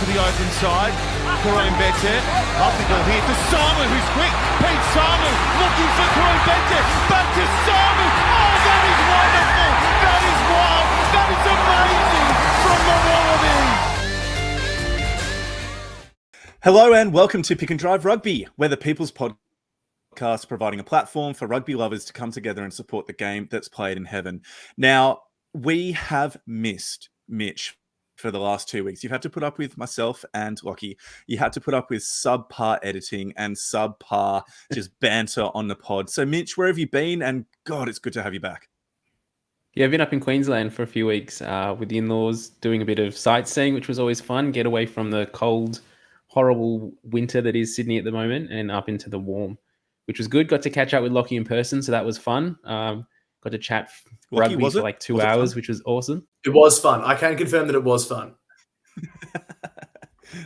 to the open side. Karim Bete. Up the ball here to Samu, who's quick. Pete Samu looking for Karim Bete. Back to Samu. Oh, that is wonderful. That is wild. That is amazing from the Wallabies. Hello and welcome to Pick and Drive Rugby, where the People's Podcast providing a platform for rugby lovers to come together and support the game that's played in heaven. Now, we have missed Mitch for the last 2 weeks. You've had to put up with myself and Lockie. You had to put up with subpar editing and subpar just banter on the pod. So Mitch, where have you been? And God, it's good to have you back. Yeah, I've been up in Queensland for a few weeks with the in-laws, doing a bit of sightseeing, which was always fun. Get away from the cold, horrible winter that is Sydney at the moment and up into the warm, which was good. Got to catch up with Lockie in person, so that was fun. Got to chat Lockie, rugby for like 2 hours, which was awesome. It was fun. I can confirm that it was fun.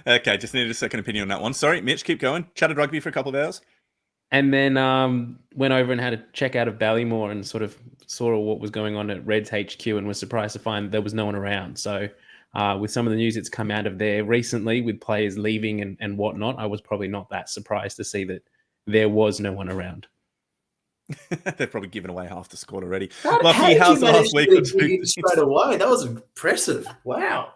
Okay, just needed a second opinion on that one. Sorry, Mitch, keep going. Chatted rugby for a couple of hours. And then went over and had a check out of Ballymore and sort of saw what was going on at Reds HQ and was surprised to find there was no one around. So with some of the news that's come out of there recently with players leaving and whatnot, I was probably not that surprised to see that there was no one around. They've probably given away half the squad already. Lucky, how's the last week or two? Straight away. That was impressive. Wow.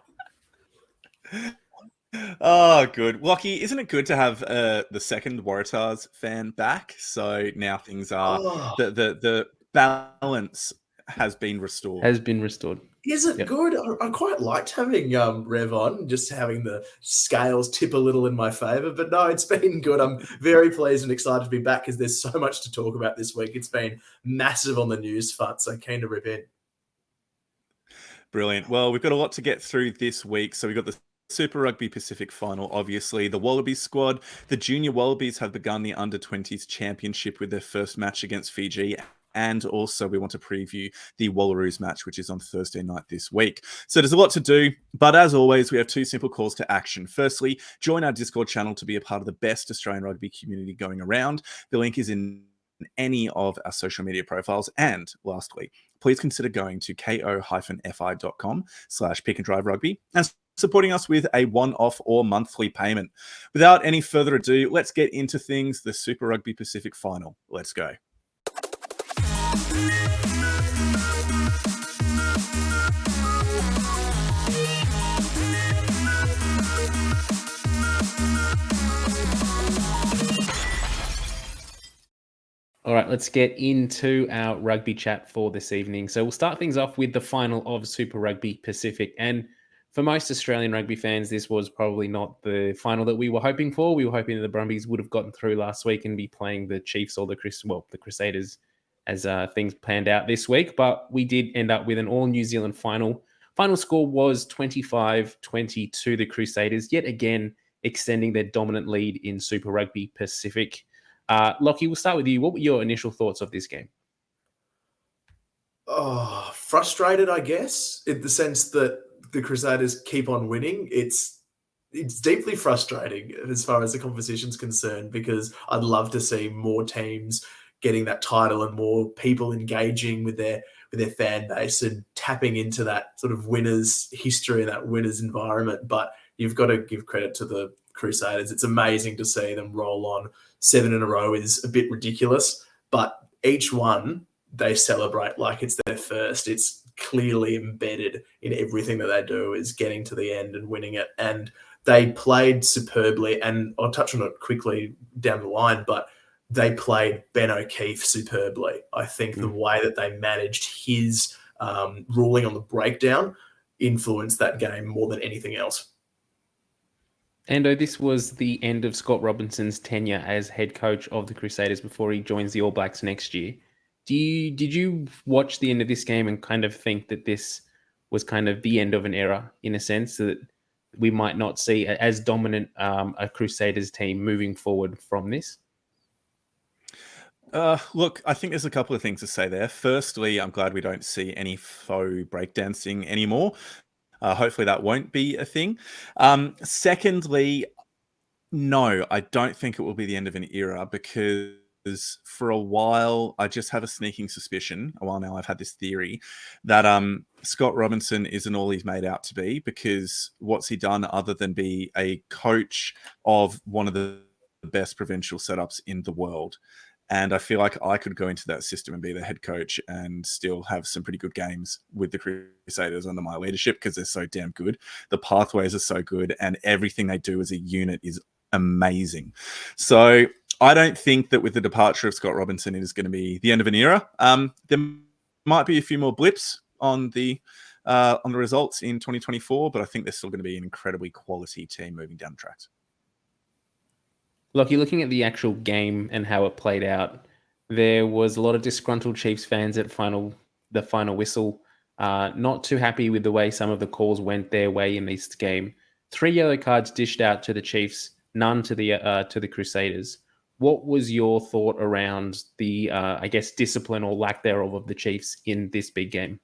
Oh, good. Lockie, isn't it good to have the second Waratahs fan back? So now things are the balance has been restored. Is it good? I quite liked having Rev on, just having the scales tip a little in my favour. But no, it's been good. I'm very pleased and excited to be back because there's so much to talk about this week. It's been massive on the news front, so keen to rip in. Brilliant. Well, we've got a lot to get through this week. So we've got the Super Rugby Pacific final, obviously. The Wallabies squad, the junior Wallabies have begun the Under-20s Championship with their first match against Fiji. And also we want to preview the Wallaroos match, which is on Thursday night this week. So there's a lot to do, but as always, we have two simple calls to action. Firstly, join our Discord channel to be a part of the best Australian rugby community going around. The link is in any of our social media profiles. And lastly, please consider going to ko-fi.com/pickanddriverugby and supporting us with a one-off or monthly payment. Without any further ado, let's get into things. The Super Rugby Pacific final. Let's go. All right, let's get into our rugby chat for this evening. So we'll start things off with the final of Super Rugby Pacific. And for most Australian rugby fans, this was probably not the final that we were hoping for. We were hoping that the Brumbies would have gotten through last week and be playing the Chiefs or the Crusaders as things planned out this week. But we did end up with an all-New Zealand final. Final score was 25-20 the Crusaders, yet again extending their dominant lead in Super Rugby Pacific. Lockie, we'll start with you. What were your initial thoughts of this game? Oh, frustrated, I guess, in the sense that the Crusaders keep on winning. It's deeply frustrating as far as the competition's concerned because I'd love to see more teams getting that title and more people engaging with their fan base and tapping into that sort of winners history and that winners environment. But you've got to give credit to the Crusaders. It's amazing to see them roll on. 7 in a row is a bit ridiculous, but each one they celebrate like it's their first. It's clearly embedded in everything that they do is getting to the end and winning it. And they played superbly, and I'll touch on it quickly down the line, but they played Ben O'Keefe superbly. I think the way that they managed his ruling on the breakdown influenced that game more than anything else. Endo, this was the end of Scott Robinson's tenure as head coach of the Crusaders before he joins the All Blacks next year. Did you watch the end of this game and kind of think that this was kind of the end of an era in a sense that we might not see as dominant a Crusaders team moving forward from this? Look, I think there's a couple of things to say there. Firstly, I'm glad we don't see any faux breakdancing anymore. Hopefully that won't be a thing. Secondly, no, I don't think it will be the end of an era because for a while, I just have a sneaking suspicion, a while now I've had this theory, that Scott Robinson isn't all he's made out to be, because what's he done other than be a coach of one of the best provincial setups in the world? And I feel like I could go into that system and be the head coach and still have some pretty good games with the Crusaders under my leadership, because they're so damn good. The pathways are so good, and everything they do as a unit is amazing. So I don't think that with the departure of Scott Robinson, it is going to be the end of an era. There might be a few more blips on the results in 2024, but I think they're still going to be an incredibly quality team moving down the tracks. Lockie, looking at the actual game and how it played out, there was a lot of disgruntled Chiefs fans at the final whistle, not too happy with the way some of the calls went their way in this game. 3 yellow cards dished out to the Chiefs, none to the Crusaders. What was your thought around the, I guess, discipline or lack thereof of the Chiefs in this big game?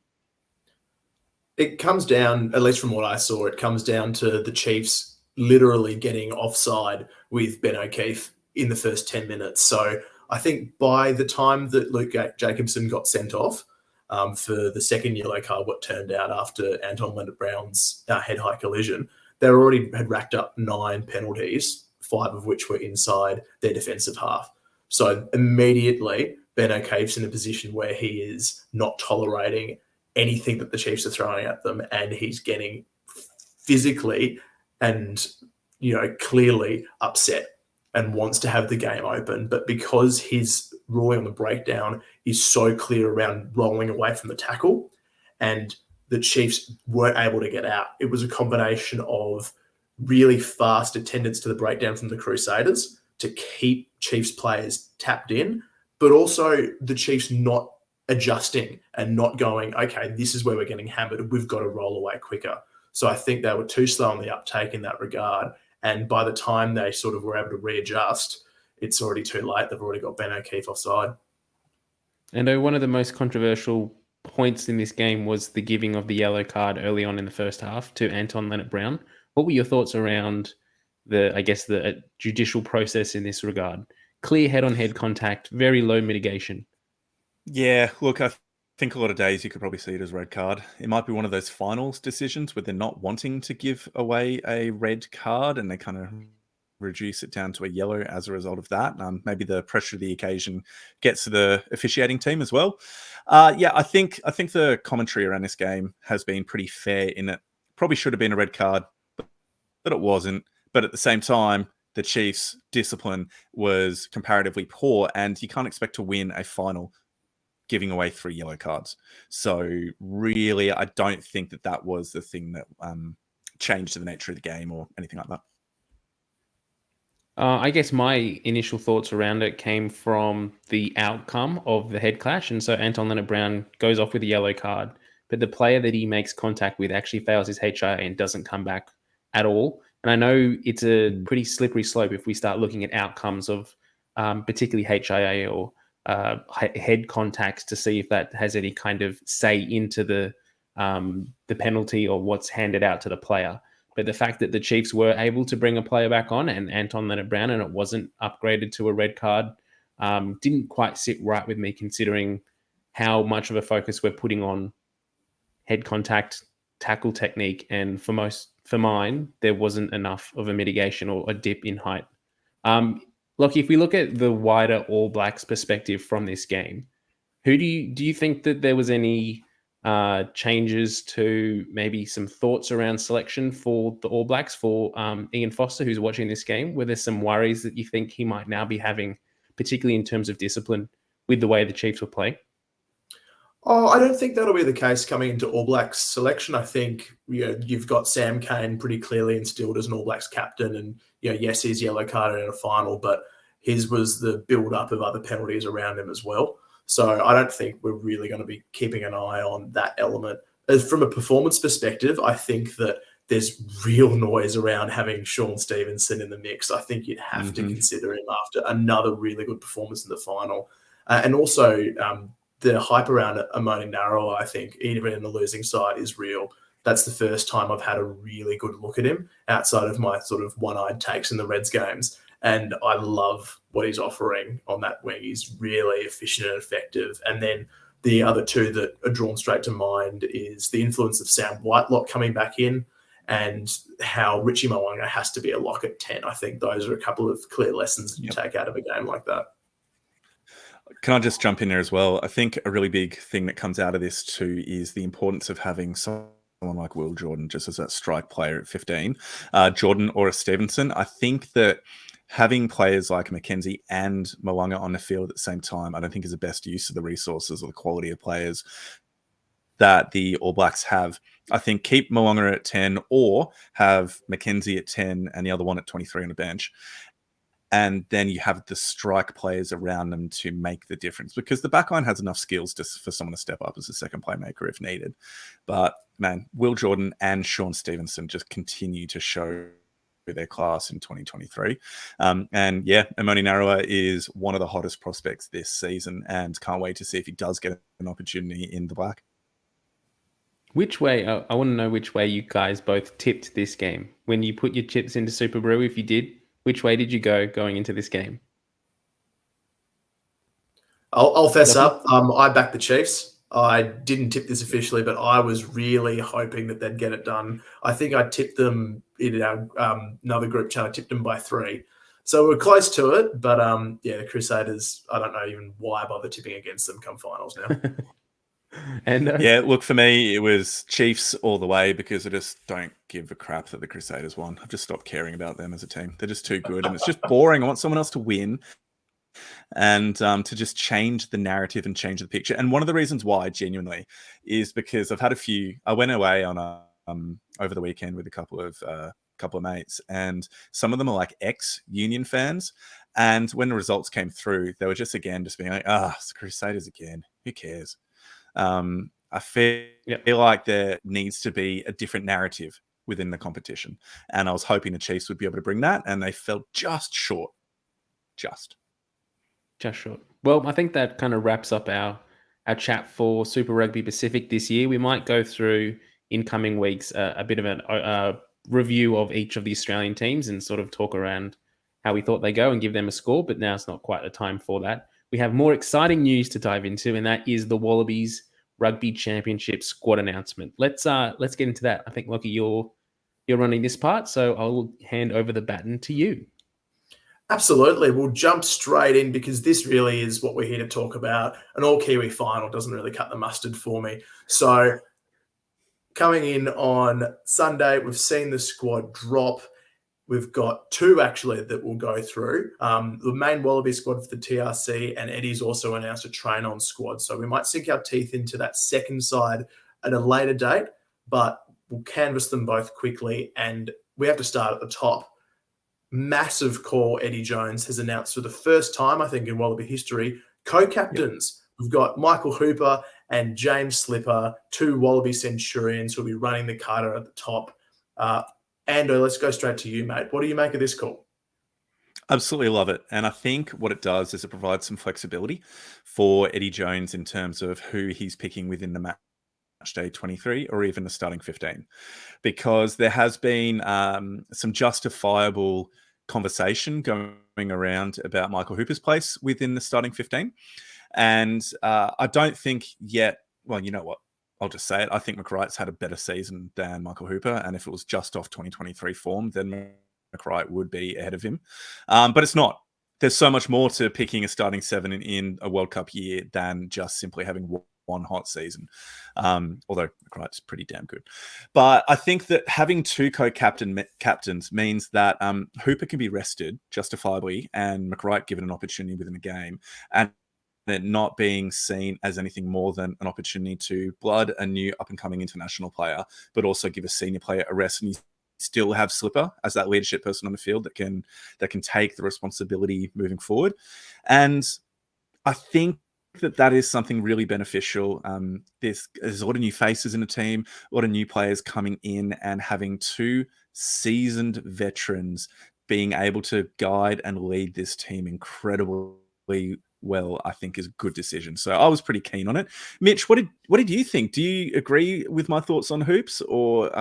It comes down, at least from what I saw, it comes down to the Chiefs literally getting offside with Ben O'Keefe in the first 10 minutes. So I think by the time that Luke Jacobson got sent off for the second yellow card, what turned out after Anton Leonard-Brown's head-high collision, they already had racked up 9 penalties, 5 of which were inside their defensive half. So immediately, Ben O'Keefe's in a position where he is not tolerating anything that the Chiefs are throwing at them, and he's getting physically and, clearly upset and wants to have the game open. But because his ruling on the breakdown is so clear around rolling away from the tackle, and the Chiefs weren't able to get out, it was a combination of really fast attendance to the breakdown from the Crusaders to keep Chiefs players tapped in, but also the Chiefs not adjusting and not going, okay, this is where we're getting hammered, we've got to roll away quicker. So I think they were too slow on the uptake in that regard. And by the time they sort of were able to readjust, it's already too late. They've already got Ben O'Keefe offside. And one of the most controversial points in this game was the giving of the yellow card early on in the first half to Anton Leonard-Brown. What were your thoughts around the judicial process in this regard? Clear head-on-head contact, very low mitigation. Yeah, look, I think a lot of days you could probably see it as red card. It might be one of those finals decisions where they're not wanting to give away a red card and they kind of reduce it down to a yellow as a result of that. Maybe the pressure of the occasion gets to the officiating team as well. I think the commentary around this game has been pretty fair in it. Probably should have been a red card, but it wasn't. But at the same time, the Chiefs' discipline was comparatively poor, and you can't expect to win a final giving away 3 yellow cards. So really, I don't think that was the thing that changed the nature of the game or anything like that. I guess my initial thoughts around it came from the outcome of the head clash. And so Anton Leonard-Brown goes off with a yellow card, but the player that he makes contact with actually fails his HIA and doesn't come back at all. And I know it's a pretty slippery slope if we start looking at outcomes of particularly HIA or head contacts to see if that has any kind of say into the penalty or what's handed out to the player. But the fact that the Chiefs were able to bring a player back on and Anton Leonard-Brown and it wasn't upgraded to a red card didn't quite sit right with me, considering how much of a focus we're putting on head contact, tackle technique. And for mine, there wasn't enough of a mitigation or a dip in height. Look, if we look at the wider All Blacks perspective from this game, do you think that there was any changes to maybe some thoughts around selection for the All Blacks for Ian Foster, who's watching this game? Were there some worries that you think he might now be having, particularly in terms of discipline, with the way the Chiefs were playing? Oh, I don't think that'll be the case coming into All Blacks selection. I think you've got Sam Cane pretty clearly instilled as an All Blacks captain, and yes, he's yellow carded in a final, but his was the build-up of other penalties around him as well. So I don't think we're really going to be keeping an eye on that element. As from a performance perspective, I think that there's real noise around having Sean Stevenson in the mix. I think you'd have to consider him after another really good performance in the final. And also the hype around Amoni Narawa, I think, even in the losing side, is real. That's the first time I've had a really good look at him outside of my sort of one-eyed takes in the Reds games. And I love what he's offering on that wing. He's really efficient and effective. And then the other two that are drawn straight to mind is the influence of Sam Whitelock coming back in and how Richie Mo'unga has to be a lock at 10. I think those are a couple of clear lessons that you take out of a game like that. Can I just jump in there as well? I think a really big thing that comes out of this too is the importance of having someone like Will Jordan just as that strike player at 15. Jordan or a Stevenson. I think that having players like McKenzie and Mo'unga on the field at the same time, I don't think is the best use of the resources or the quality of players that the All Blacks have. I think keep Mo'unga at 10 or have McKenzie at 10 and the other one at 23 on the bench. And then you have the strike players around them to make the difference, because the backline has enough skills for someone to step up as a second playmaker if needed. But man, Will Jordan and Sean Stevenson just continue to show their class in 2023. And yeah, Amoni Narrower is one of the hottest prospects this season, and can't wait to see if he does get an opportunity in the Black. Which way, I want to know which way you guys both tipped this game. When you put your chips into Super Brew, if you did, which way did you go going into this game? I'll fess up. I backed the Chiefs. I didn't tip this officially, but I was really hoping that they'd get it done. I think I tipped them in our another group chat. I tipped them by 3. So we're close to it, but yeah, the Crusaders, I don't know even why I bother tipping against them come finals now. And yeah, look, for me, it was Chiefs all the way, because I just don't give a crap that the Crusaders won. I've just stopped caring about them as a team. They're just too good, and it's just boring. I want someone else to win and to just change the narrative and change the picture. And one of the reasons why, genuinely, is because I've had a few. I went away on a over the weekend with a couple of mates, and some of them are like ex-Union fans. And when the results came through, they were just being like, it's the Crusaders again. Who cares? I feel like there needs to be a different narrative within the competition. And I was hoping the Chiefs would be able to bring that, and they fell just short. Just short. Well, I think that kind of wraps up our chat for Super Rugby Pacific this year. We might go through in coming weeks a bit of a review of each of the Australian teams and sort of talk around how we thought they go and give them a score, but now it's not quite the time for that. We have more exciting news to dive into, and that is the Wallabies Rugby Championship squad announcement. Let's get into that. I think, Lockie, you're running this part, so I'll hand over the baton to you. Absolutely. We'll jump straight in, because this really is what we're here to talk about. An all-Kiwi final doesn't really cut the mustard for me. So coming in on Sunday, we've seen the squad drop. We've got 2 actually that we'll go through. The main Wallaby squad for the TRC, and Eddie's also announced a train-on squad. So we might sink our teeth into that second side at a later date, but we'll canvass them both quickly. And we have to start at the top. Massive call. Eddie Jones has announced for the first time, I think, in Wallaby history, co-captains. Yep. We've got Michael Hooper and James Slipper, 2 Wallaby Centurions who'll be running the Carter at the top. Ando, let's go straight to you, mate. What do you make of this call? Absolutely love it. And I think what it does is it provides some flexibility for Eddie Jones in terms of who he's picking within the match day 23 or even the starting 15. Because there has been some justifiable conversation going around about Michael Hooper's place within the starting 15. And I don't think yet, well, you know what? I'll just say it. I think McWright's had a better season than Michael Hooper. And if it was just off 2023 form, then McWright would be ahead of him. But it's not. There's so much more to picking a starting 7 in a World Cup year than just simply having one hot season. Although McWright's pretty damn good. But I think that having 2 captains means that Hooper can be rested justifiably and McWright given an opportunity within a game. And it not being seen as anything more than an opportunity to blood a new up-and-coming international player, but also give a senior player a rest. And you still have Slipper as that leadership person on the field that can take the responsibility moving forward. And I think that is something really beneficial. There's a lot of new faces in the team, a lot of new players coming in, and having 2 seasoned veterans being able to guide and lead this team incredibly well, I think is a good decision. So I was pretty keen on it. Mitch, what did you think? Do you agree with my thoughts on Hoops, or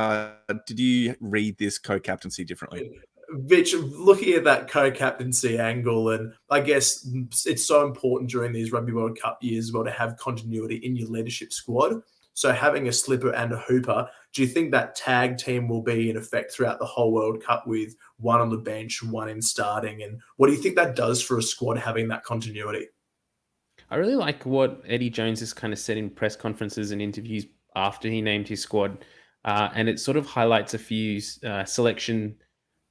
did you read this co-captaincy differently? Mitch, looking at that co-captaincy angle, and I guess it's so important during these Rugby World Cup years as well to have continuity in your leadership squad. So having a slipper and a hooper, do you think that tag team will be in effect throughout the whole World Cup with one on the bench, one in starting? And what do you think that does for a squad having that continuity? I really like what Eddie Jones has kind of said in press conferences and interviews after he named his squad. And it sort of highlights a few selection,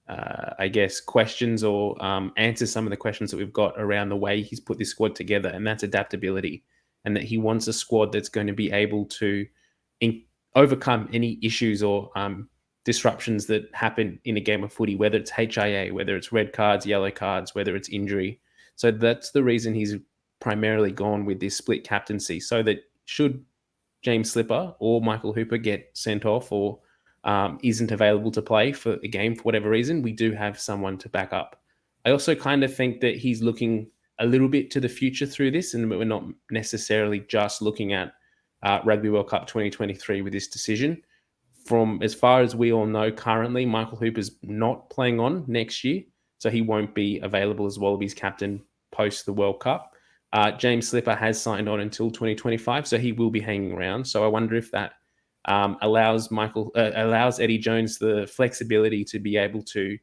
I guess, questions or answers some of the questions that we've got around the way he's put this squad together. And that's adaptability. And that he wants a squad that's going to be able to overcome any issues or disruptions that happen in a game of footy, whether it's HIA, whether it's red cards, yellow cards, whether it's injury. So that's the reason he's primarily gone with this split captaincy, so that should James Slipper or Michael Hooper get sent off or isn't available to play for a game for whatever reason, we do have someone to back up. I also kind of think that he's looking a little bit to the future through this, and we're not necessarily just looking at Rugby World Cup 2023 with this decision. From as far as we all know currently, Michael Hooper's not playing on next year, so he won't be available as Wallabies captain post the World Cup. James Slipper has signed on until 2025, so he will be hanging around. So I wonder if that allows Eddie Jones the flexibility to be able to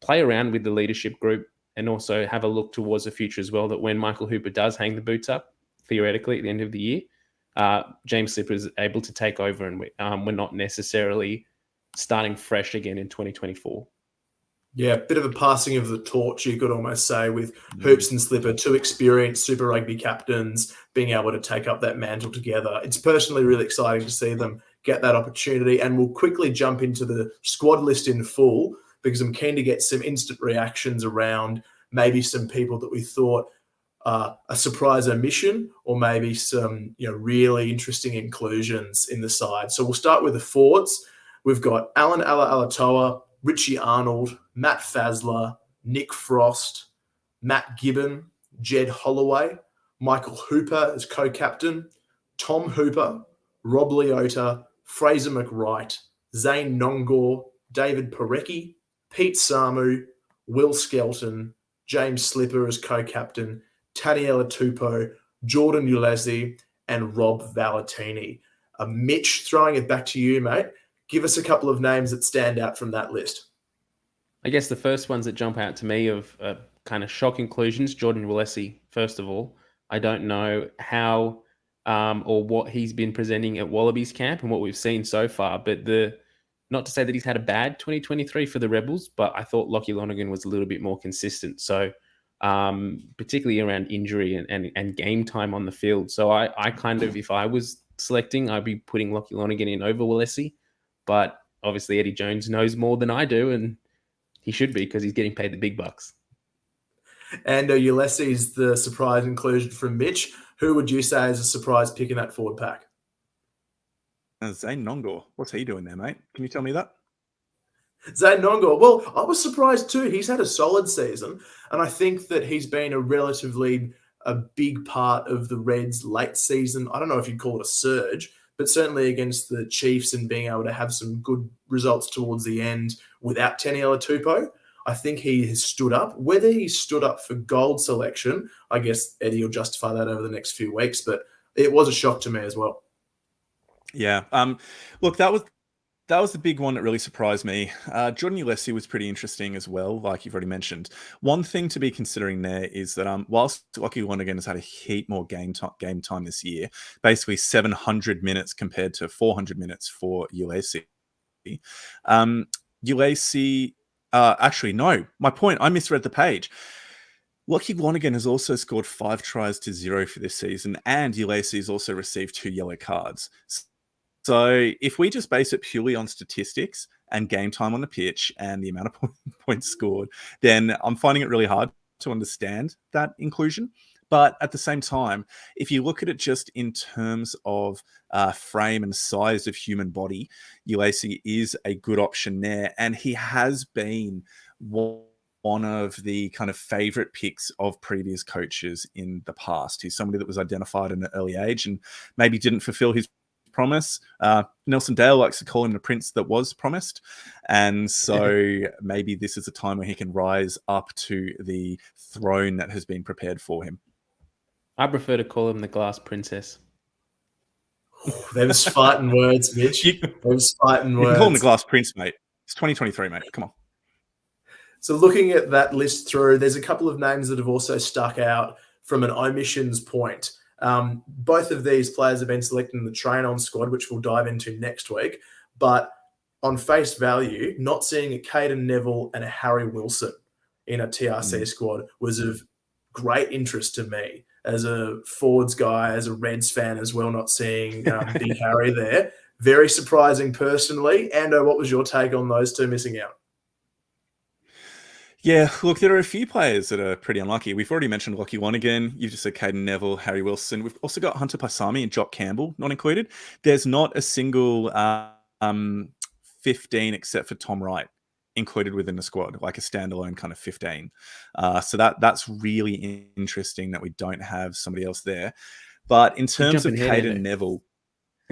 play around with the leadership group and also have a look towards the future as well, that when Michael Hooper does hang the boots up, theoretically at the end of the year, James Slipper is able to take over, and we're not necessarily starting fresh again in 2024. Yeah, a bit of a passing of the torch, you could almost say, with Hoops and Slipper, two experienced Super Rugby captains being able to take up that mantle together. It's personally really exciting to see them get that opportunity, and we'll quickly jump into the squad list in full because I'm keen to get some instant reactions around maybe some people that we thought a surprise omission, or maybe some really interesting inclusions in the side. So we'll start with the forwards. We've got Alan Alatoa, Richie Arnold, Matt Fazler, Nick Frost, Matt Gibbon, Jed Holloway, Michael Hooper as co-captain, Tom Hooper, Rob Leota, Fraser McWright, Zane Nongor, David Parecki, Pete Samu, Will Skelton, James Slipper as co-captain, Taniela Tupou, Jordan Ulesi, and Rob Valentini. Mitch, throwing it back to you, mate. Give us a couple of names that stand out from that list. I guess the first ones that jump out to me of kind of shock inclusions, Jordan Ulesi, first of all. I don't know how or what he's been presenting at Wallabies camp and what we've seen so far, but not to say that he's had a bad 2023 for the Rebels, but I thought Lachie Lonergan was a little bit more consistent. So particularly around injury and game time on the field. So I kind of, if I was selecting, I'd be putting Lachie Lonergan in over Ulesi. But obviously Eddie Jones knows more than I do, and he should be because he's getting paid the big bucks. And Ulesi is the surprise inclusion from Mitch. Who would you say is a surprise pick in that forward pack? Zane Nongor. What's he doing there, mate? Can you tell me that? Zane Nongor. Well, I was surprised too. He's had a solid season, and I think that he's been a big part of the Reds' late season. I don't know if you'd call it a surge, but certainly against the Chiefs and being able to have some good results towards the end without Taniela Tupou. I think he has stood up. Whether he stood up for gold selection, I guess Eddie will justify that over the next few weeks, but it was a shock to me as well. Yeah. Look, that was the big one that really surprised me. Jordan Ulesi was pretty interesting as well, like you've already mentioned. One thing to be considering there is that whilst Lachie Lonergan has had a heap more game time this year, basically 700 minutes compared to 400 minutes for Ulesi. Actually, no. My point, I misread the page. Lachie Lonergan has also scored 5 tries to 0 for this season, and Ulesi has also received 2 yellow cards. So if we just base it purely on statistics and game time on the pitch and the amount of points scored, then I'm finding it really hard to understand that inclusion. But at the same time, if you look at it just in terms of frame and size of human body, Ulesi is a good option there. And he has been one of the kind of favorite picks of previous coaches in the past. He's somebody that was identified in an early age and maybe didn't fulfill his promise. Nelson Dale likes to call him the prince that was promised. And so maybe this is a time where he can rise up to the throne that has been prepared for him. I prefer to call him the Glass Princess. Those fighting words, Mitch. Those fighting You words. can call him the Glass Prince, mate. It's 2023, mate. Come on. So looking at that list through, there's a couple of names that have also stuck out from an omissions point. Both of these players have been selected in the train-on squad, which we'll dive into next week. But on face value, not seeing a Caden Neville and a Harry Wilson in a TRC squad was of great interest to me as a Fords guy, as a Reds fan as well, not seeing Big Harry there. Very surprising personally. Ando, what was your take on those two missing out? Yeah, look, there are a few players that are pretty unlucky. We've already mentioned Lockie Wanigan. You've just said Caden Neville, Harry Wilson. We've also got Hunter Paisami and Jock Campbell not included. There's not a single 15 except for Tom Wright included within the squad, like a standalone kind of 15. So that's really interesting that we don't have somebody else there. But in terms of Caden Neville,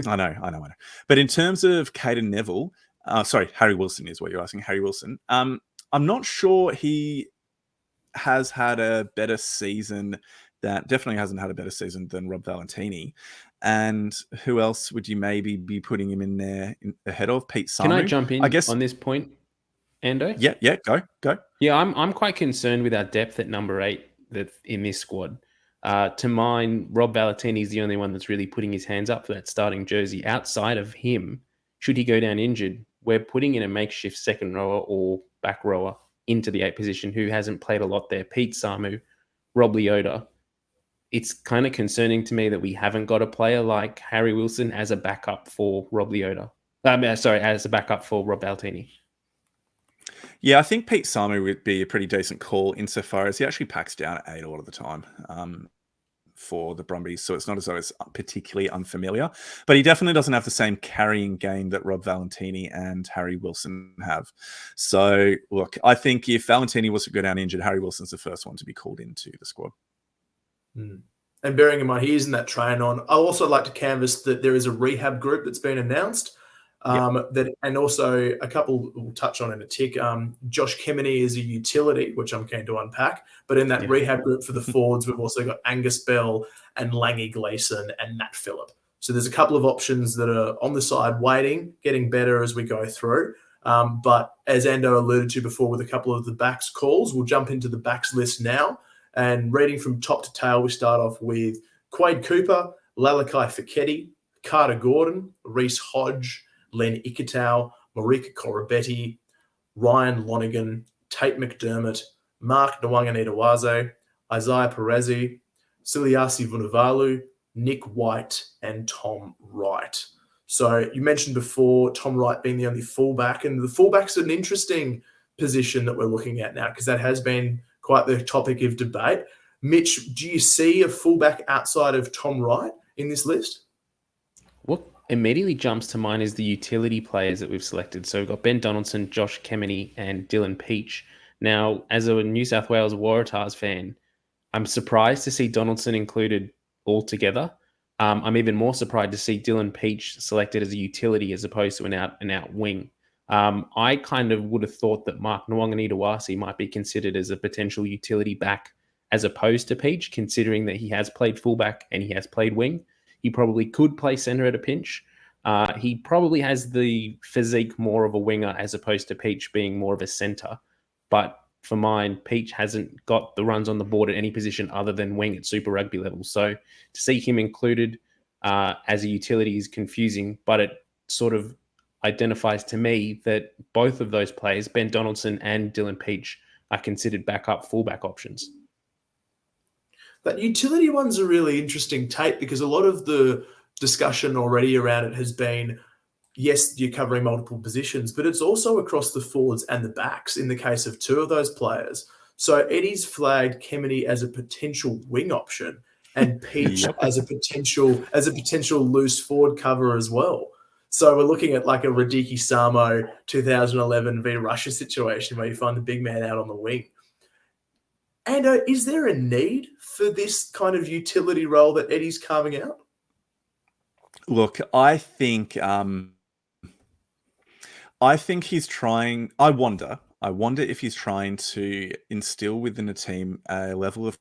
I know. But in terms of Caden Neville, sorry, Harry Wilson is what you're asking, Harry Wilson. I'm not sure he has had a better season. That definitely hasn't had a better season than Rob Valentini. And who else would you maybe be putting him in there ahead of? Pete Samu? Can I jump in, I guess, on this point, Ando? Yeah, go. Yeah, I'm quite concerned with our depth at number 8 that's in this squad. To mine, Rob Valentini is the only one that's really putting his hands up for that starting jersey. Outside of him, should he go down injured, we're putting in a makeshift second rower or back rower into the 8 position who hasn't played a lot there. Pete Samu, Rob Leota. It's kind of concerning to me that we haven't got a player like Harry Wilson as a backup for Rob Leota. As a backup for Rob Valentini. Yeah, I think Pete Samu would be a pretty decent call insofar as he actually packs down at 8 a lot of the time for the Brumbies. So it's not as though it's particularly unfamiliar. But he definitely doesn't have the same carrying game that Rob Valentini and Harry Wilson have. So, look, I think if Valentini was to go down injured, Harry Wilson's the first one to be called into the squad. And bearing in mind, he isn't that train on. I also like to canvass that there is a rehab group that's been announced. And also a couple we'll touch on in a tick. Josh Kemeny is a utility, which I'm keen to unpack. But in that rehab group for the Fords, we've also got Angus Bell and Langy Gleeson and Matt Phillip. So there's a couple of options that are on the side waiting, getting better as we go through. But as Ando alluded to before with a couple of the backs calls, we'll jump into the backs list now. And reading from top to tail, we start off with Quade Cooper, Lalakai Fiketti, Carter Gordon, Reece Hodge, Len Ikitau, Marika Korobetti, Ryan Lonigan, Tate McDermott, Mark Nwanganitawaze, Isaiah Perezi, Siliasi Vunivalu, Nick White, and Tom Wright. So you mentioned before Tom Wright being the only fullback, and the fullback's an interesting position that we're looking at now because that has been quite the topic of debate. Mitch, do you see a fullback outside of Tom Wright in this list? What immediately jumps to mind is the utility players that we've selected. So we've got Ben Donaldson, Josh Kemeny, and Dylan Peach. Now, as a New South Wales Waratahs fan, I'm surprised to see Donaldson included altogether. I'm even more surprised to see Dylan Peach selected as a utility as opposed to an out wing. I kind of would have thought that Mark Nwanganitawase might be considered as a potential utility back as opposed to Peach, considering that he has played fullback and he has played wing. He probably could play centre at a pinch. He probably has the physique more of a winger as opposed to Peach being more of a centre. But for mine, Peach hasn't got the runs on the board at any position other than wing at Super Rugby level. So to see him included as a utility is confusing, but it sort of identifies to me that both of those players, Ben Donaldson and Dylan Peach, are considered backup fullback options. That utility one's a really interesting take because a lot of the discussion already around it has been, yes, you're covering multiple positions, but it's also across the forwards and the backs in the case of two of those players. So Eddie's flagged Kemeny as a potential wing option and Peach as a potential loose forward cover as well. So we're looking at like a Radiki Samo 2011 v Russia situation where you find the big man out on the wing. And is there a need for this kind of utility role that Eddie's carving out? Look, I think he's trying. I wonder if he's trying to instill within a team a level of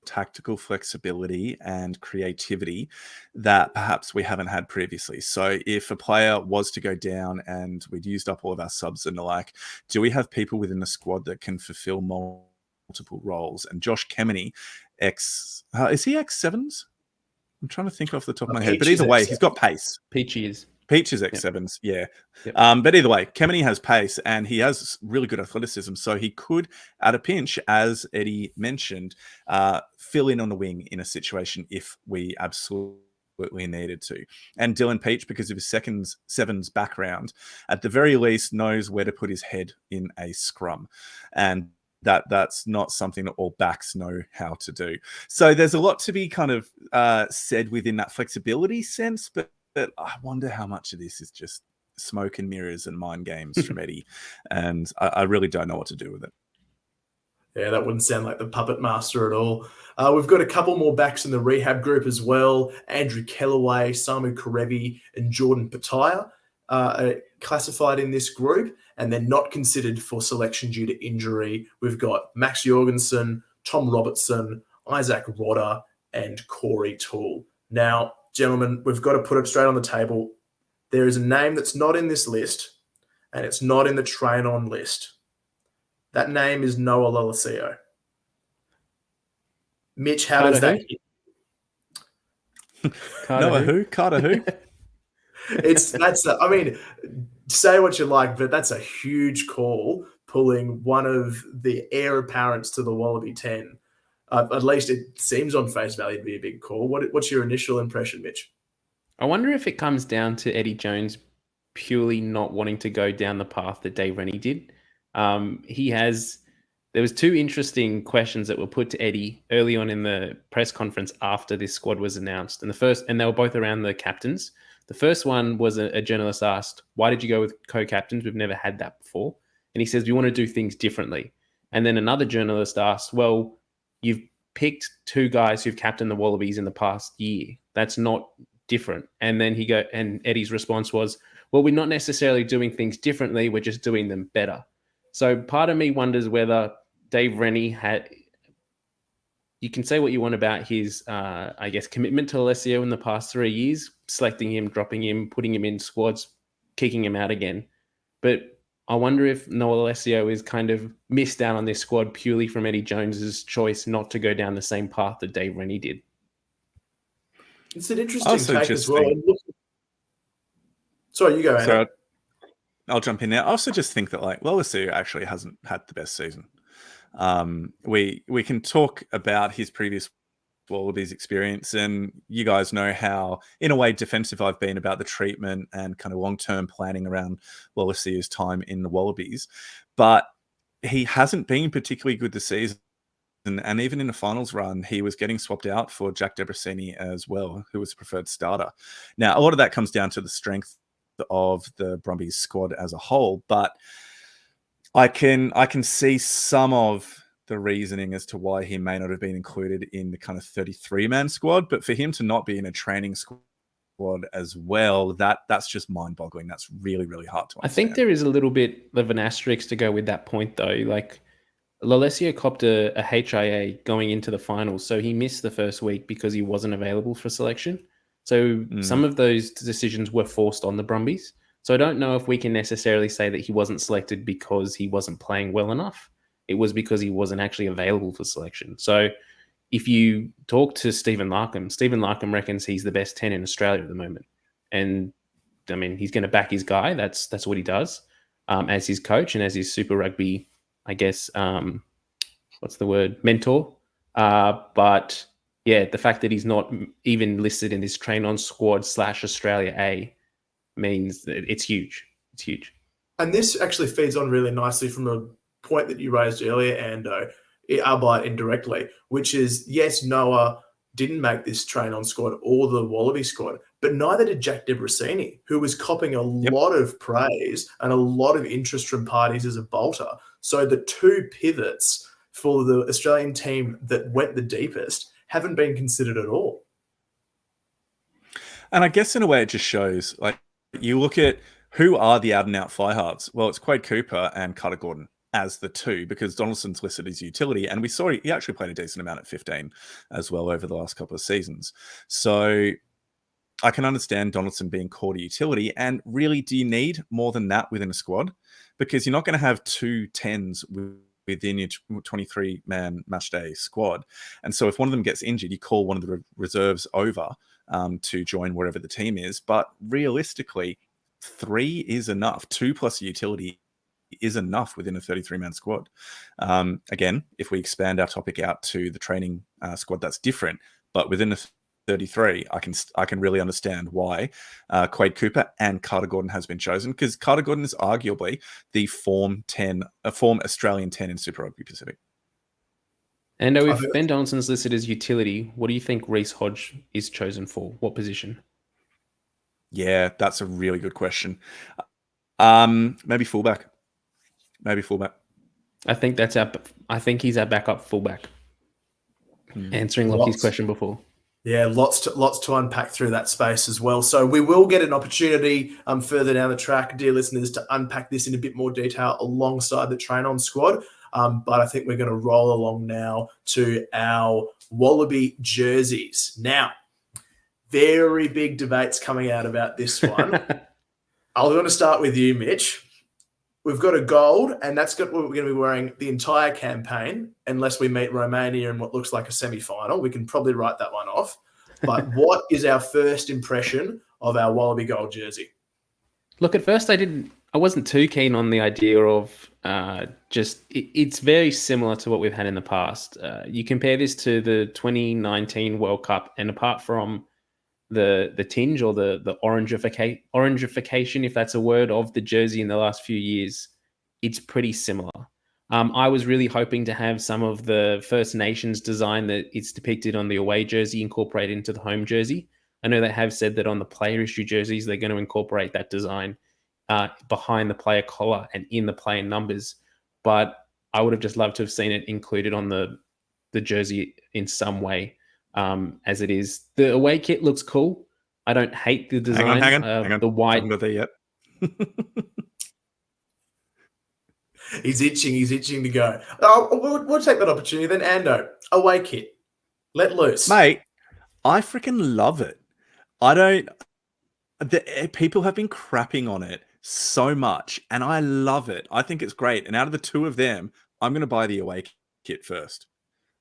tactical flexibility and creativity that perhaps we haven't had previously. So if a player was to go down and we'd used up all of our subs and the like, do we have people within the squad that can fulfill multiple roles? And Josh Kemeny, is he X7s? I'm trying to think off the top of my head, but either way, he's got pace. Peachy is. Peach is X7s, yeah. Yep. But either way, Kemeny has pace and he has really good athleticism. So he could, at a pinch, as Eddie mentioned, fill in on the wing in a situation if we absolutely needed to. And Dylan Peach, because of his sevens background, at the very least knows where to put his head in a scrum. And that's not something that all backs know how to do. So there's a lot to be kind of said within that flexibility sense, but I wonder how much of this is just smoke and mirrors and mind games from Eddie. And I really don't know what to do with it. Yeah, that wouldn't sound like the puppet master at all. We've got a couple more backs in the rehab group as well. Andrew Kellaway, Samu Karevi, and Jordan Pataya are classified in this group, and they're not considered for selection due to injury. We've got Max Jorgensen, Tom Robertson, Isaac Rodder, and Corey Toole. Now, gentlemen, we've got to put it straight on the table. There is a name that's not in this list, and it's not in the train-on list. That name is Noah Lolesio. Mitch, how does that hit? Noah who? Carter who? I mean, say what you like, but that's a huge call, pulling one of the heir apparents to the Wallaby 10. At least it seems on face value to be a big call. What's your initial impression, Mitch? I wonder if it comes down to Eddie Jones purely not wanting to go down the path that Dave Rennie did. There was two interesting questions that were put to Eddie early on in the press conference after this squad was announced. And they were both around the captains. The first one was a journalist asked, why did you go with co-captains? We've never had that before. And he says, we want to do things differently. And then another journalist asked, well, you've picked two guys who've captained the Wallabies in the past year. That's not different. And then and Eddie's response was, well, we're not necessarily doing things differently. We're just doing them better. So part of me wonders whether Dave Rennie you can say what you want about his, commitment to Alessio in the past 3 years, selecting him, dropping him, putting him in squads, kicking him out again. But I wonder if Noah Alessio is kind of missed out on this squad purely from Eddie Jones's choice not to go down the same path that Dave Rennie did. It's an interesting take as well. Sorry, you go, Anna. So I'll jump in there. I also just think that Alessio actually hasn't had the best season. We can talk about his previous Wallabies experience, and you guys know how, in a way, defensive I've been about the treatment and kind of long-term planning around Wallace's time in the Wallabies. But he hasn't been particularly good this season. And even in the finals run, he was getting swapped out for Jack Debrasini as well, who was the preferred starter. Now, a lot of that comes down to the strength of the Brumbies squad as a whole, but I can see some of the reasoning as to why he may not have been included in the kind of 33-man squad. But for him to not be in a training squad as well, that's just mind-boggling. That's really, really hard to understand. I think there is a little bit of an asterisk to go with that point, though. Like, Lolesio copped a HIA going into the finals, so he missed the first week because he wasn't available for selection. So some of those decisions were forced on the Brumbies. So I don't know if we can necessarily say that he wasn't selected because he wasn't playing well enough. It was because he wasn't actually available for selection. So if you talk to Stephen Larkham reckons he's the best 10 in Australia at the moment. And I mean, he's going to back his guy. That's what he does as his coach and as his Super Rugby, I guess, mentor. But yeah, the fact that he's not even listed in this train-on squad / Australia A means that it's huge. It's huge. And this actually feeds on really nicely from a point that you raised earlier, Ando, albeit indirectly, which is, yes, Noah didn't make this train-on squad or the Wallaby squad, but neither did Jack Debrasini, who was copping a lot of praise and a lot of interest from parties as a bolter. So the two pivots for the Australian team that went the deepest haven't been considered at all. And I guess in a way it just shows, like, you look at who are the out and out fly halves. Well, it's Quade Cooper and Carter Gordon as the two, because Donaldson's listed as utility, and we saw he actually played a decent amount at 15 as well over the last couple of seasons. So I can understand Donaldson being called a utility, and really, do you need more than that within a squad? Because you're not going to have 2 10s within your 23-man match day squad. And so if one of them gets injured, you call one of the reserves over to join wherever the team is. But realistically, 3 is enough. 2 plus a utility is enough within a 33-man squad. Again, if we expand our topic out to the training squad, that's different. But within a 33, I can really understand why Quade Cooper and Carter Gordon has been chosen, because Carter Gordon is arguably the form Australian 10 in Super Rugby Pacific. And if Ben Donaldson's listed as utility, what do you think Reece Hodge is chosen for? What position? Yeah, that's a really good question. Maybe fullback. I think he's our backup fullback. Answering Lockie's question before. Yeah, lots to unpack through that space as well. So we will get an opportunity further down the track, dear listeners, to unpack this in a bit more detail alongside the train-on squad. But I think we're going to roll along now to our Wallaby jerseys. Now, very big debates coming out about this one. I'm going to start with you, Mitch. We've got a gold, and that's what we're going to be wearing the entire campaign, unless we meet Romania in what looks like a semi-final. We can probably write that one off. But what is our first impression of our Wallaby gold jersey? Look, at first I wasn't too keen on the idea of it's very similar to what we've had in the past. You compare this to the 2019 World Cup, and apart from the tinge or the orangification, if that's a word, of the jersey in the last few years, it's pretty similar. I was really hoping to have some of the First Nations design that it's depicted on the away jersey incorporated into the home jersey. I know they have said that on the player issue jerseys, they're going to incorporate that design behind the player collar and in the player numbers. But I would have just loved to have seen it included on the jersey in some way. As it is, the away kit looks cool. I don't hate the design. Hang on. The white. I haven't got there yet. He's itching to go. Oh, we'll take that opportunity then. Ando, away kit, let loose, mate. I freaking love it. People have been crapping on it so much, and I love it. I think it's great. And out of the two of them, I'm going to buy the away kit first.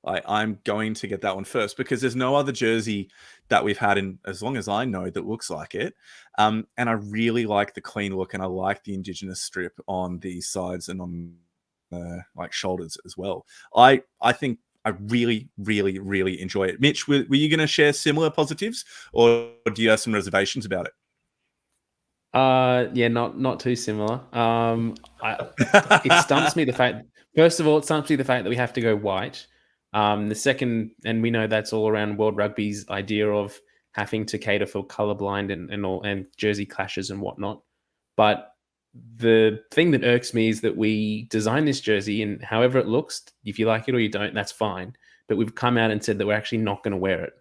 I'm going to get that one first, because there's no other jersey that we've had in as long as I know that looks like it. And I really like the clean look, and I like the Indigenous strip on the sides and on the shoulders as well. I think I really, really, really enjoy it. Mitch, were you going to share similar positives, or do you have some reservations about it? Yeah, not too similar. It stumps me the fact. First of all, it stumps me the fact that we have to go white. The second, and we know that's all around World Rugby's idea of having to cater for colorblind and jersey clashes and whatnot. But the thing that irks me is that we designed this jersey, and however it looks, if you like it or you don't, that's fine. But we've come out and said that we're actually not going to wear it.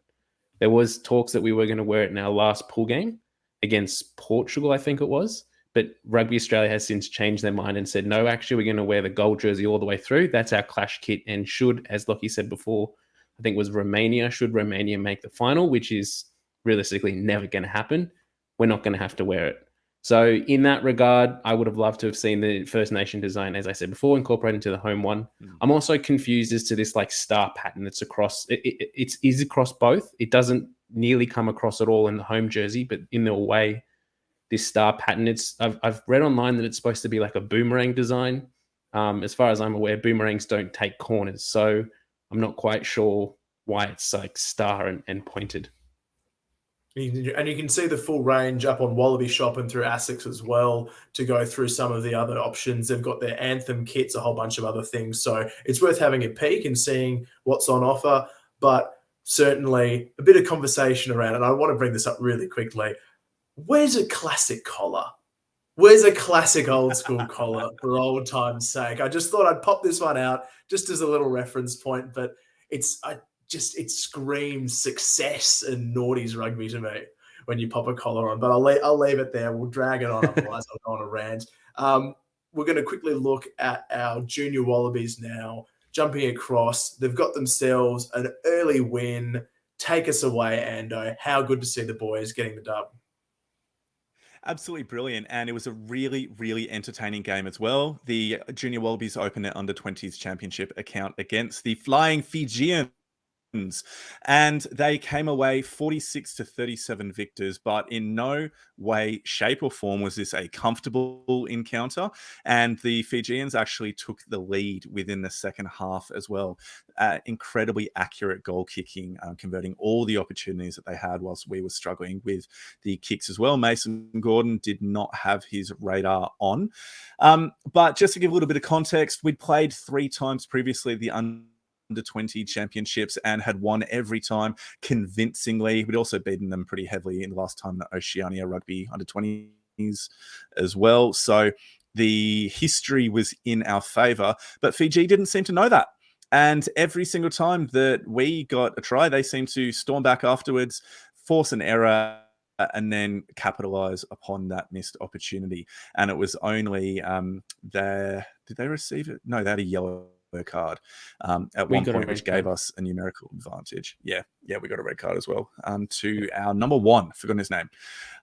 There was talks that we were going to wear it in our last pool game against Portugal, I think it was. But Rugby Australia has since changed their mind and said, no, actually, we're going to wear the gold jersey all the way through. That's our clash kit. And should, as Lockie said before, I think it was Romania, should Romania make the final, which is realistically never going to happen, we're not going to have to wear it. So in that regard, I would have loved to have seen the First Nation design, as I said before, incorporated into the home one. I'm also confused as to this star pattern that's across. It is across both. It doesn't nearly come across at all in the home jersey, but in the away, this star pattern, I've read online that it's supposed to be like a boomerang design. As far as I'm aware, boomerangs don't take corners, so I'm not quite sure why it's star and pointed. And you can see the full range up on Wallaby Shop and through ASICS as well to go through some of the other options. They've got their anthem kits, a whole bunch of other things. So it's worth having a peek and seeing what's on offer. But certainly a bit of conversation around it. I want to bring this up really quickly. Where's a classic collar? Where's a classic old school collar, for old time's sake? I just thought I'd pop this one out just as a little reference point, but it screams success and noughties rugby to me. when you pop a collar on. But I'll leave it there. We'll drag it on, otherwise I'll go on a rant. We're going to quickly look at our junior Wallabies now, jumping across. They've got themselves an early win. Take us away, Ando. How good to see the boys getting the dub. Absolutely brilliant. And it was a really, really entertaining game as well. The Junior Wallabies opened their under-20s championship account against the Flying Fijians. And they came away 46-37 victors, but in no way, shape, or form was this a comfortable encounter. And the Fijians actually took the lead within the second half as well. Incredibly accurate goal kicking, converting all the opportunities that they had whilst we were struggling with the kicks as well. Mason Gordon did not have his radar on. But just to give a little bit of context, we'd played 3 times previously the under-20 championships and had won every time convincingly. We'd also beaten them pretty heavily in the last time, the Oceania Rugby under-20s as well. So the history was in our favour, but Fiji didn't seem to know that. And every single time that we got a try, they seemed to storm back afterwards, force an error, and then capitalize upon that missed opportunity. And it was only did they receive it? No, they had a yellow card at one point, which gave us a numerical advantage. Yeah, we got a red card as well to our number 1, for goodness name.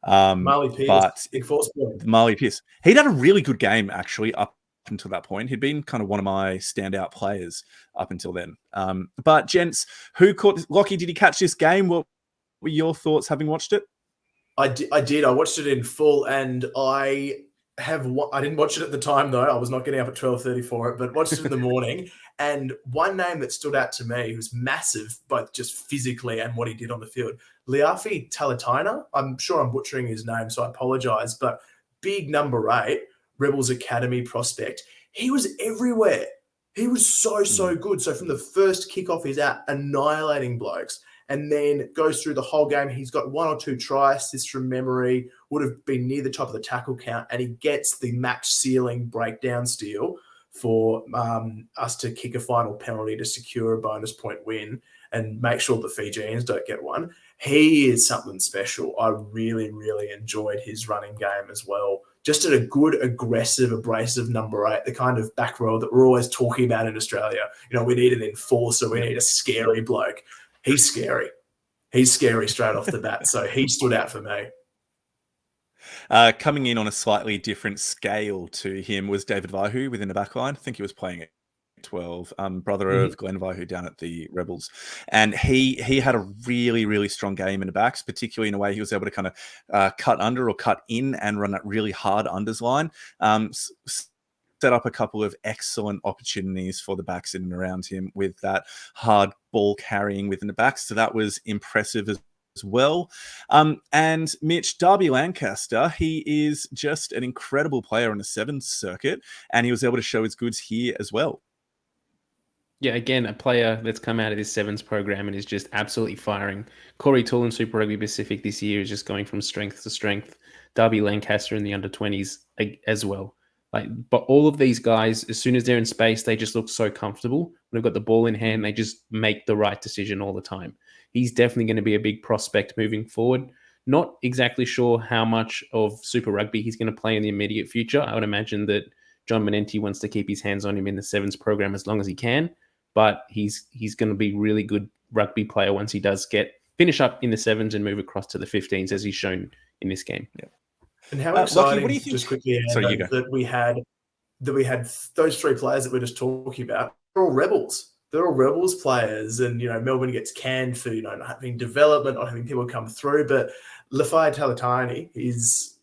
Marley Pierce, but big force point. Marley Pierce, he'd had a really good game actually up until that point. He'd been kind of one of my standout players up until then. But gents, who caught Lockie? Did he catch this game? What were your thoughts having watched it? I did. I watched it in full, and I didn't watch it at the time though. I was not getting up at 12:30 for it, but watched it in the morning. And one name that stood out to me, who's massive, both just physically and what he did on the field, Liafi Talataina. I'm sure I'm butchering his name, so I apologize. But big number 8, Rebels Academy prospect. He was everywhere. He was so good. So from the first kickoff, he's out annihilating blokes. And then goes through the whole game. He's got 1 or 2 try assists from memory, would have been near the top of the tackle count, and he gets the match ceiling breakdown steal for us to kick a final penalty to secure a bonus point win and make sure the Fijians don't get one. He is something special. I really, really enjoyed his running game as well. Just a good, aggressive, abrasive number 8, the kind of back row that we're always talking about in Australia. You know, we need an enforcer, we need a scary bloke. He's scary. He's scary straight off the bat. So he stood out for me. Coming in on a slightly different scale to him was David Vaihu within the backline. I think he was playing at 12, brother of Glenn Vaihu down at the Rebels. And he had a really, really strong game in the backs, particularly in a way he was able to kind of cut under or cut in and run that really hard unders line. Set up a couple of excellent opportunities for the backs in and around him with that hard ball carrying within the backs. So that was impressive as well. And Mitch, Darby Lancaster, he is just an incredible player on the 7s circuit, and he was able to show his goods here as well. Yeah, again, a player that's come out of this 7s program and is just absolutely firing. Corey Toole in Super Rugby Pacific this year is just going from strength to strength. Darby Lancaster in the under-20s as well. But all of these guys, as soon as they're in space, they just look so comfortable. When they've got the ball in hand, they just make the right decision all the time. He's definitely going to be a big prospect moving forward. Not exactly sure how much of Super Rugby he's going to play in the immediate future. I would imagine that John Manenti wants to keep his hands on him in the 7s program as long as he can. But he's going to be a really good rugby player once he does finish up in the 7s and move across to the 15s, as he's shown in this game. Yeah. And how exciting, Lucky, what do you think? just quickly, that we had those 3 players that we're just talking about. They're all Rebels. They're all Rebels players. And, you know, Melbourne gets canned for, you know, not having development, not having people come through. But Lafayette Talatani is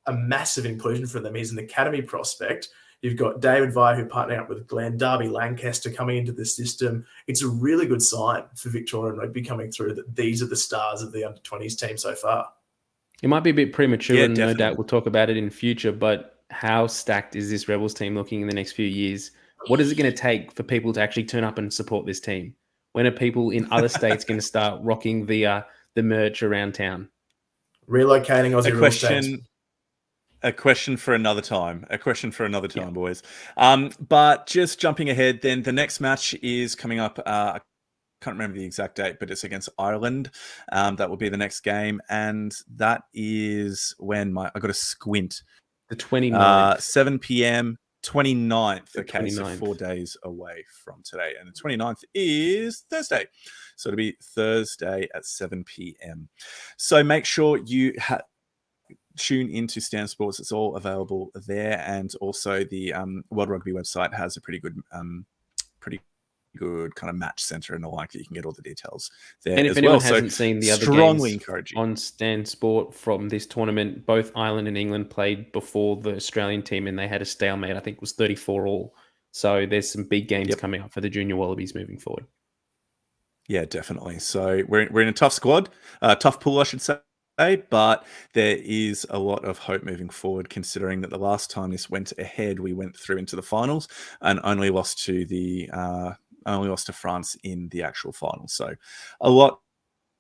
a massive inclusion for them. He's an academy prospect. You've got David Vaihu partnering up with Glenn, Darby Lancaster coming into the system. It's a really good sign for Victorian rugby coming through that these are the stars of the under-20s team so far. It might be a bit premature, and definitely. no doubt we'll talk about it in future, but how stacked is this Rebels team looking in the next few years? What is it going to take for people to actually turn up and support this team? When are people in other states going to start rocking the merch around town? Relocating Aussie real estate. A question for another time. Boys. But just jumping ahead, then the next match is coming up can't remember the exact date, but it's against Ireland. That will be the next game. And that is when I got to squint. The 29th. 7 p.m. 29th. The Okay, so 29th. 4 days away from today. And the 29th is Thursday. So it'll be Thursday at 7 p.m. So make sure you tune into Stan Sports. It's all available there. And also the World Rugby website has a pretty good kind of match center and the like that you can get all the details there. And if as anyone well. hasn't seen the other strongly games encourage you on Stan Sport from this tournament, both Ireland and England played before the Australian team and they had a stalemate. I think it was 34 all. So there's some big games coming up for the junior Wallabies moving forward. Yeah, definitely. So we're in a tough squad, tough pool, I should say. But there is a lot of hope moving forward, considering that the last time this went ahead, we went through into the finals and only lost to France in the actual final. So a lot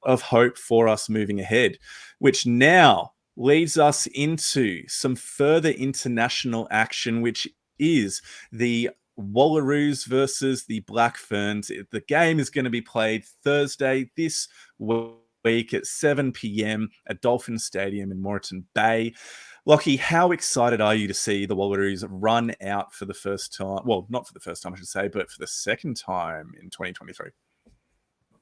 of hope for us moving ahead, which now leads us into some further international action, which is the Wallaroos versus the Black Ferns. The game is going to be played Thursday this week at 7 p.m. at Dolphin Stadium in Moreton Bay. Lockie, how excited are you to see the Wallaroos run out for the first time? Well, not for the first time, I should say, but for the second time in 2023.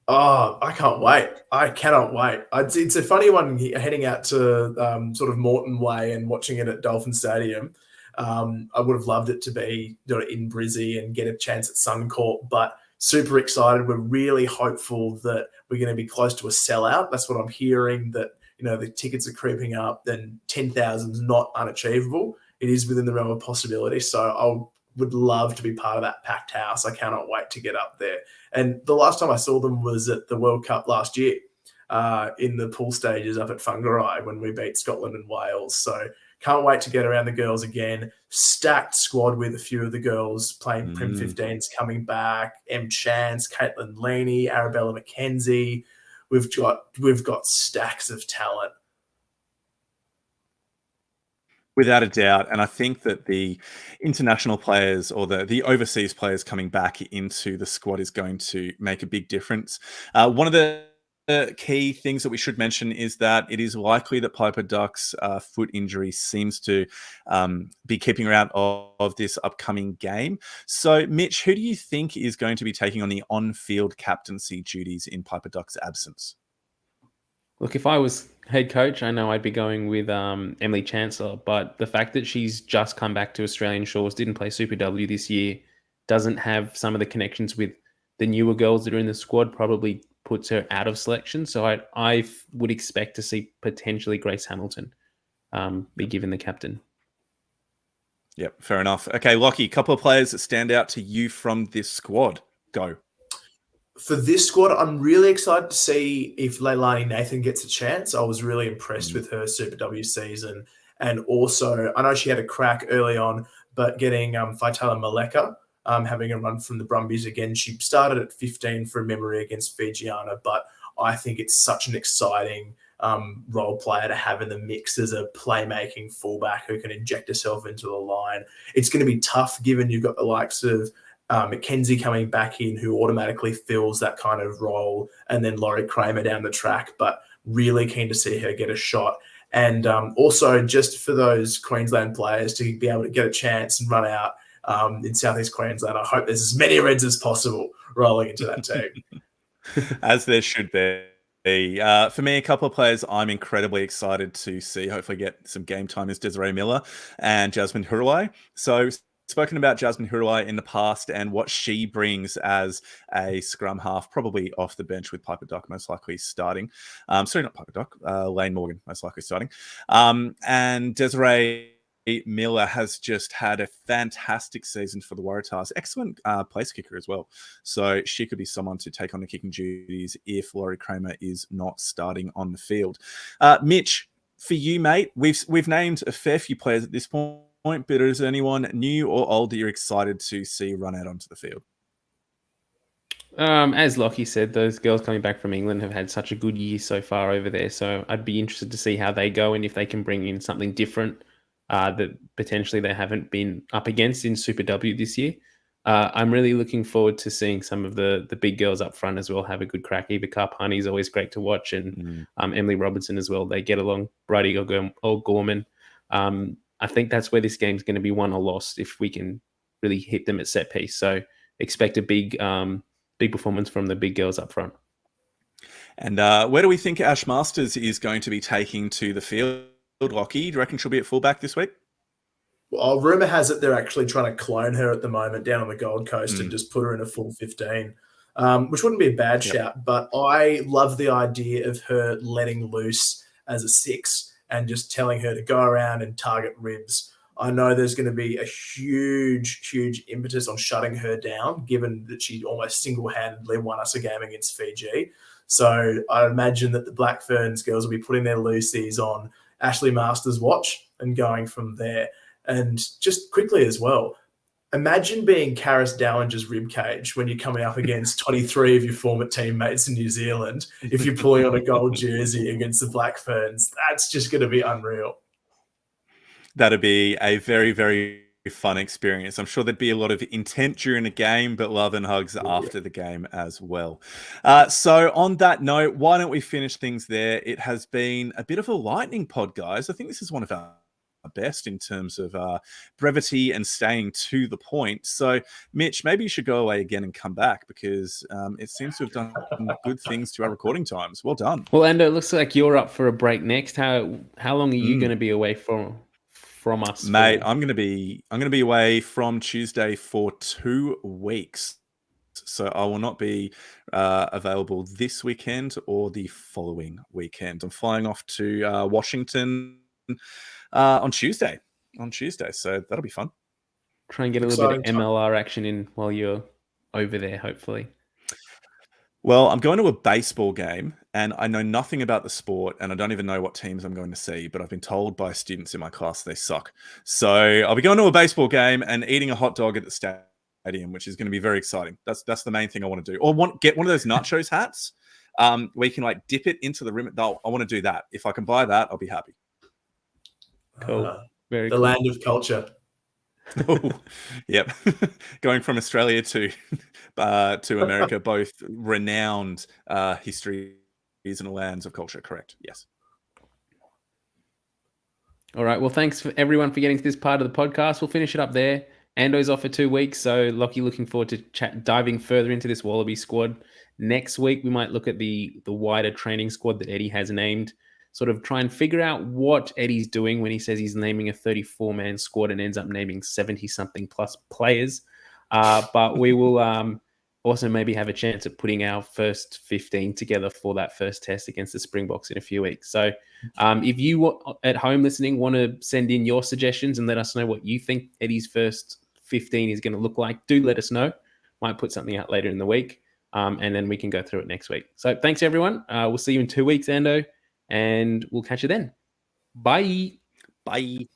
Oh, I can't wait. I cannot wait. It's a funny one heading out to sort of Moreton Way and watching it at Dolphin Stadium. I would have loved it to be in Brizzy and get a chance at Suncorp, but super excited. We're really hopeful that we're going to be close to a sellout. That's what I'm hearing, that the tickets are creeping up, then 10,000 is not unachievable. It is within the realm of possibility. So I would love to be part of that packed house. I cannot wait to get up there. And the last time I saw them was at the World Cup last year in the pool stages up at Whangarei when we beat Scotland and Wales. So can't wait to get around the girls again. Stacked squad with a few of the girls playing Prim 15s coming back. M. Chance, Caitlin Leaney, Arabella McKenzie. We've got stacks of talent. Without a doubt. And I think that the international players or the overseas players coming back into the squad is going to make a big difference. One of the key things that we should mention is that it is likely that Piper Duck's foot injury seems to be keeping her out of this upcoming game. So, Mitch, who do you think is going to be taking on the on-field captaincy duties in Piper Duck's absence? Look, if I was head coach, I know I'd be going with Emily Chancellor, but the fact that she's just come back to Australian shores, didn't play Super W this year, doesn't have some of the connections with the newer girls that are in the squad, probably puts her out of selection. So I would expect to see potentially Grace Hamilton be given the captain. Yep, fair enough. Okay, Lockie, a couple of players that stand out to you from this squad. Go. For this squad, I'm really excited to see if Leilani Nathan gets a chance. I was really impressed with her Super W season. And also, I know she had a crack early on, but getting Faitala Maleka, having a run from the Brumbies again. She started at 15 from memory against Fijiana, but I think it's such an exciting role player to have in the mix as a playmaking fullback who can inject herself into the line. It's going to be tough given you've got the likes of Mackenzie coming back in, who automatically fills that kind of role, and then Laurie Kramer down the track, but really keen to see her get a shot. And also just for those Queensland players to be able to get a chance and run out in Southeast Queensland, I hope there's as many Reds as possible rolling into that team. As there should be. For me, a couple of players I'm incredibly excited to see hopefully get some game time is Desiree Miller and Jasmine Huruai. So spoken about Jasmine Huruai in the past and what she brings as a scrum half, probably off the bench with Piper Duck most likely starting. Sorry, not Piper Duck, Lane Morgan most likely starting. And Desiree Miller has just had a fantastic season for the Waratahs. Excellent place kicker as well. So she could be someone to take on the kicking duties if Laurie Kramer is not starting on the field. Mitch, for you, mate, we've named a fair few players at this point, but is there anyone new or old that you're excited to see run out onto the field? As Lockie said, those girls coming back from England have had such a good year so far over there. So I'd be interested to see how they go and if they can bring in something different that potentially they haven't been up against in Super W this year. I'm really looking forward to seeing some of the big girls up front as well have a good crack. Eva Carpani is always great to watch, and Emily Robertson as well. They get along. Bridie O'Gorman. I think that's where this game's going to be won or lost if we can really hit them at set piece. So expect a big performance from the big girls up front. And where do we think Ash Masters is going to be taking to the field, Lockie? Do you reckon she'll be at fullback this week? Well, rumor has it they're actually trying to clone her at the moment down on the Gold Coast and just put her in a full 15, which wouldn't be a bad shout. But I love the idea of her letting loose as a 6 and just telling her to go around and target ribs. I know there's going to be a huge impetus on shutting her down, given that she almost single-handedly won us a game against Fiji. So I imagine that the Black Ferns girls will be putting their loosies on Ashley Masters' watch and going from there. And just quickly as well, imagine being Karis Dowlinger's ribcage when you're coming up against 23 of your former teammates in New Zealand. If you're pulling on a gold jersey against the Black Ferns, that's just going to be unreal. That'd be a very, very fun experience. I'm sure there'd be a lot of intent during the game, but love and hugs after the game as well. So on that note, why don't we finish things there? It has been a bit of a lightning pod, guys. I think this is one of our best in terms of brevity and staying to the point. So Mitch, maybe you should go away again and come back, because it seems to have done good things to our recording times. Well done. Well, Endo, it looks like you're up for a break next. How long are you going to be away from us, mate? I'm going to be away from Tuesday for 2 weeks. So I will not be available this weekend or the following weekend. I'm flying off to Washington on Tuesday. So that'll be fun. Try and get a little bit of MLR action in while you're over there, hopefully. Well, I'm going to a baseball game, and I know nothing about the sport, and I don't even know what teams I'm going to see, but I've been told by students in my class they suck. So I'll be going to a baseball game and eating a hot dog at the stadium, which is going to be very exciting. That's the main thing I want to do. Or get one of those nachos hats where you can like dip it into the rim. I want to do that. If I can buy that, I'll be happy. Cool. Very cool. Land of culture. Oh, yep. Going from Australia to America, both renowned histories and lands of culture. Correct. Yes. All right. Well, thanks for everyone for getting to this part of the podcast. We'll finish it up there. Ando's off for 2 weeks, so Lockie, looking forward to diving further into this Wallaby squad. Next week, we might look at the wider training squad that Eddie has named. Sort of try and figure out what Eddie's doing when he says he's naming a 34-man squad and ends up naming 70-something plus players. But we will also maybe have a chance at putting our first 15 together for that first test against the Springboks in a few weeks. So if you at home listening want to send in your suggestions and let us know what you think Eddie's first 15 is going to look like, do let us know. Might put something out later in the week, and then we can go through it next week. So thanks, everyone. We'll see you in 2 weeks, Ando. And we'll catch you then. Bye. Bye.